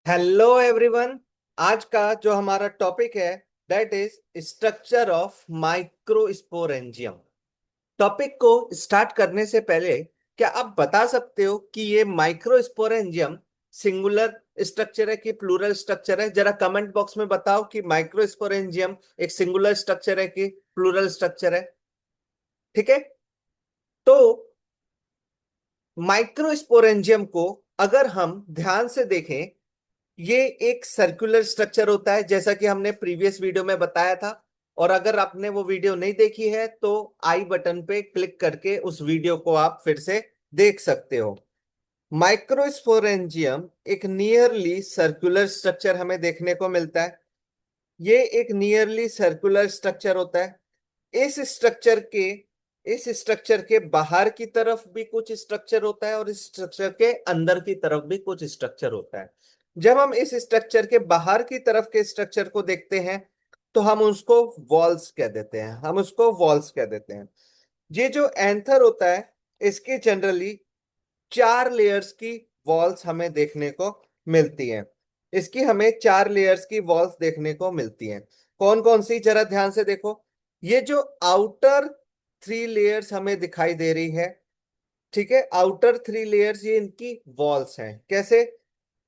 Hello everyone. आज का जो हमारा टॉपिक है that is structure of microsporangium. Topic को स्टार्ट करने से पहले क्या आप बता सकते हो कि ये माइक्रोस्पोरेंजियम सिंगुलर स्ट्रक्चर है कि प्लूरल स्ट्रक्चर है? जरा कमेंट बॉक्स में बताओ कि माइक्रोस्पोरेंजियम एक सिंगुलर स्ट्रक्चर है कि प्लूरल स्ट्रक्चर है। ठीक है, तो माइक्रोस्पोरेंजियम को अगर हम ध्यान से देखें, ये एक सर्कुलर स्ट्रक्चर होता है जैसा कि हमने प्रीवियस वीडियो में बताया था। और अगर आपने वो वीडियो नहीं देखी है तो आई बटन पे क्लिक करके उस वीडियो को आप फिर से देख सकते हो। माइक्रोस्पोरेंजियम एक नियरली सर्कुलर स्ट्रक्चर हमें देखने को मिलता है। ये एक नियरली सर्कुलर स्ट्रक्चर होता है। इस स्ट्रक्चर के बाहर की तरफ भी कुछ स्ट्रक्चर होता है और इस स्ट्रक्चर के अंदर की तरफ भी कुछ स्ट्रक्चर होता है। जब हम इस स्ट्रक्चर के बाहर की तरफ के स्ट्रक्चर को देखते हैं तो हम उसको वॉल्स कह देते हैं। ये जो एंथर होता है, इसकी जनरली 4 लेयर्स की वॉल्स हमें देखने को मिलती हैं। इसकी हमें 4 लेयर्स की वॉल्स देखने को मिलती हैं। कौन कौन सी, जरा ध्यान से देखो। ये जो आउटर 3 लेयर्स हमें दिखाई दे रही है, ठीक है, आउटर 3 लेयर्स ये इनकी वॉल्स हैं। कैसे,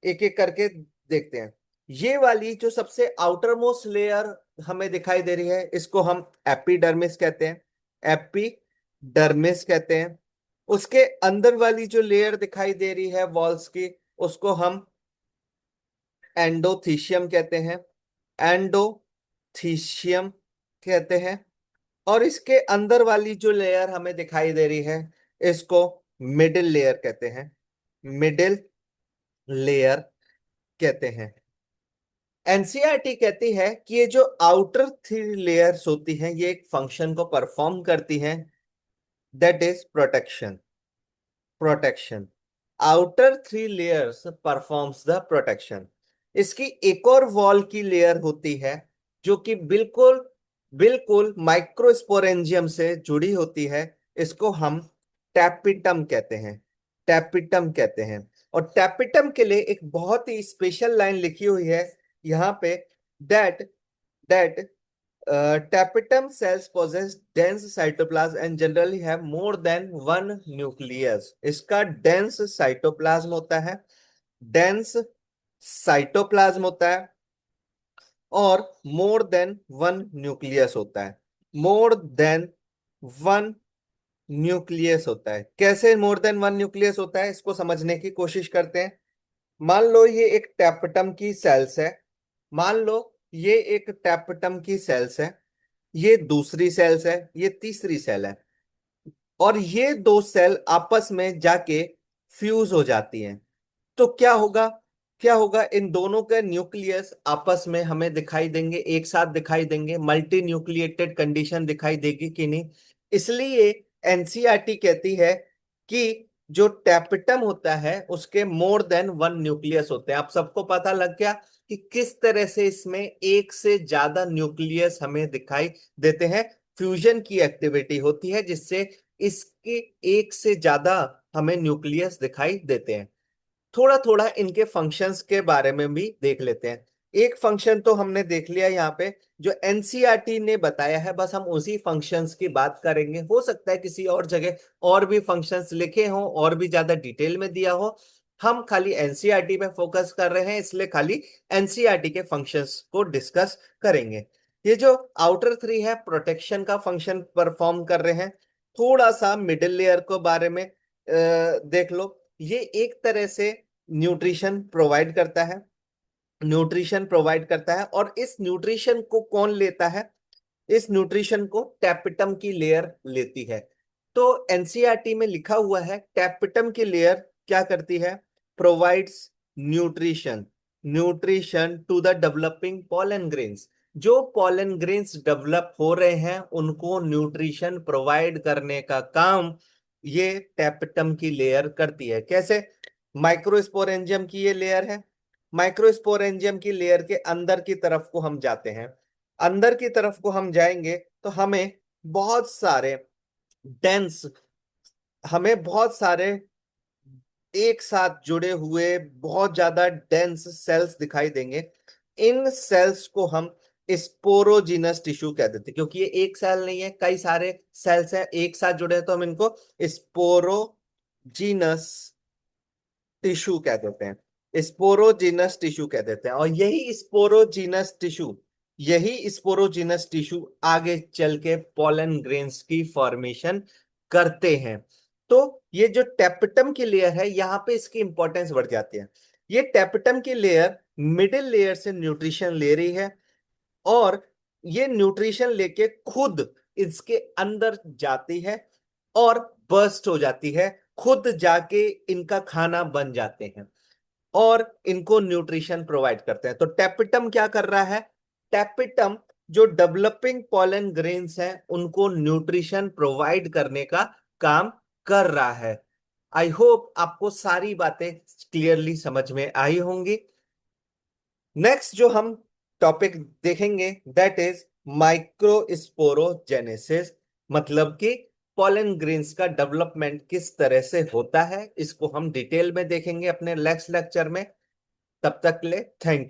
एक एक करके देखते हैं। ये वाली जो सबसे आउटर मोस्ट लेयर हमें दिखाई दे रही है, इसको हम एपिडर्मिस कहते हैं। एपिडर्मिस कहते हैं। उसके अंदर वाली जो लेयर दिखाई दे रही है वॉल्स की, उसको हम एंडोथीशियम कहते हैं। एंडोथीशियम कहते हैं। और इसके अंदर वाली जो लेयर हमें दिखाई दे रही है, इसको मिडिल लेयर कहते हैं। मिडिल लेयर कहते हैं। एनसीईआरटी कहती है कि ये जो आउटर 3 लेयर्स होती हैं ये एक फंक्शन को परफॉर्म करती हैं, that is protection. Protection, outer 3 layers performs the protection. इसकी एक और वॉल की लेयर होती है जो कि बिल्कुल बिल्कुल माइक्रोस्पोरेंजियम से जुड़ी होती है। इसको हम टैपिटम कहते हैं। टैपिटम कहते हैं। और टैपिटम के लिए एक बहुत ही स्पेशल लाइन लिखी हुई है यहाँ पे, that that tapetum cells possess dense cytoplasm and generally have more than one nucleus। इसका dense cytoplasm होता है। dense cytoplasm होता है और more than one nucleus होता है। more than one न्यूक्लियस होता है। कैसे मोर देन वन न्यूक्लियस होता है, इसको समझने की कोशिश करते हैं। मान लो ये एक टैपेटम की सेल्स है। मान लो ये एक टैपेटम की सेल्स है। ये दूसरी सेल्स है, ये तीसरी सेल है। और ये दो सेल आपस में जाके फ्यूज हो जाती हैं। तो क्या होगा? क्या होगा, इन दोनों के न्यूक्लियस आपस में हमें दिखाई देंगे, एक साथ दिखाई देंगे, मल्टी न्यूक्लिएटेड कंडीशन दिखाई देगी कि नहीं? इसलिए एनसीईआरटी कहती है कि जो टैपेटम होता है उसके मोर देन वन न्यूक्लियस होते हैं। आप सबको पता लग गया कि किस तरह से इसमें एक से ज्यादा न्यूक्लियस हमें दिखाई देते हैं। फ्यूजन की एक्टिविटी होती है जिससे इसके एक से ज्यादा हमें न्यूक्लियस दिखाई देते हैं। थोड़ा थोड़ा इनके फंक्शंस के बारे में भी देख लेते हैं। एक फंक्शन तो हमने देख लिया यहाँ पे, जो एनसीईआरटी ने बताया है, बस हम उसी फंक्शंस की बात करेंगे। हो सकता है किसी और जगह और भी फंक्शंस लिखे हों और भी ज्यादा डिटेल में दिया हो। हम खाली एनसीईआरटी पे फोकस कर रहे हैं, इसलिए खाली एनसीईआरटी के फंक्शंस को डिस्कस करेंगे। ये जो आउटर 3 है प्रोटेक्शन का फंक्शन परफॉर्म कर रहे हैं। थोड़ा सा मिडिल लेयर को बारे में देख लो। ये एक तरह से न्यूट्रिशन प्रोवाइड करता है। न्यूट्रिशन प्रोवाइड करता है और इस न्यूट्रिशन को कौन लेता है? इस न्यूट्रिशन को टैपिटम की लेयर लेती है। तो एनसीईआरटी में लिखा हुआ है टैपिटम की लेयर क्या करती है? Provides nutrition nutrition to the developing pollen grains. जो पॉलन ग्रेन्स डेवलप हो रहे हैं उनको न्यूट्रिशन प्रोवाइड करने का काम ये टैपिटम की लेयर करती है। कैसे? माइक्रोस्पोरेंजियम की ये लेयर है। माइक्रोस्पोरेंजियम की लेयर के अंदर की तरफ को हम जाते हैं। अंदर की तरफ को हम जाएंगे तो बहुत सारे डेंस हमें बहुत सारे एक साथ जुड़े हुए बहुत ज्यादा डेंस सेल्स दिखाई देंगे। इन सेल्स को हम स्पोरोजिनस टिश्यू कह देते हैं, क्योंकि ये एक सेल नहीं है, कई सारे सेल्स हैं एक साथ जुड़े हैं, तो हम इनको स्पोरोजिनस टिश्यू कह देते हैं, स्पोरोजिनस टिश्यू कह देते हैं। और यही स्पोरोजिनस टिश्यू आगे चल के पोलन ग्रेन्स की फॉर्मेशन करते हैं। तो ये जो टेपिटम की लेयर है, यहाँ पे इसकी इंपॉर्टेंस बढ़ जाती है। ये टेपिटम की लेयर मिडिल लेयर से न्यूट्रिशन ले रही है, और ये न्यूट्रिशन लेके खुद इसके अंदर जाती है और बर्स्ट हो जाती है, खुद जाके इनका खाना बन जाते हैं और इनको न्यूट्रिशन प्रोवाइड करते हैं। तो टेपिटम क्या कर रहा है? टेपिटम जो डेवलपिंग पॉलन ग्रेन्स हैं उनको न्यूट्रिशन प्रोवाइड करने का काम कर रहा है। आई होप आपको सारी बातें क्लियरली समझ में आई होंगी। नेक्स्ट जो हम टॉपिक देखेंगे दैट इज माइक्रोस्पोरोजेनेसिस, मतलब कि पॉलन ग्रेन्स का डेवलपमेंट किस तरह से होता है, इसको हम डिटेल में देखेंगे अपने नेक्स्ट लेक्चर में। तब तक के लिए थैंक यू।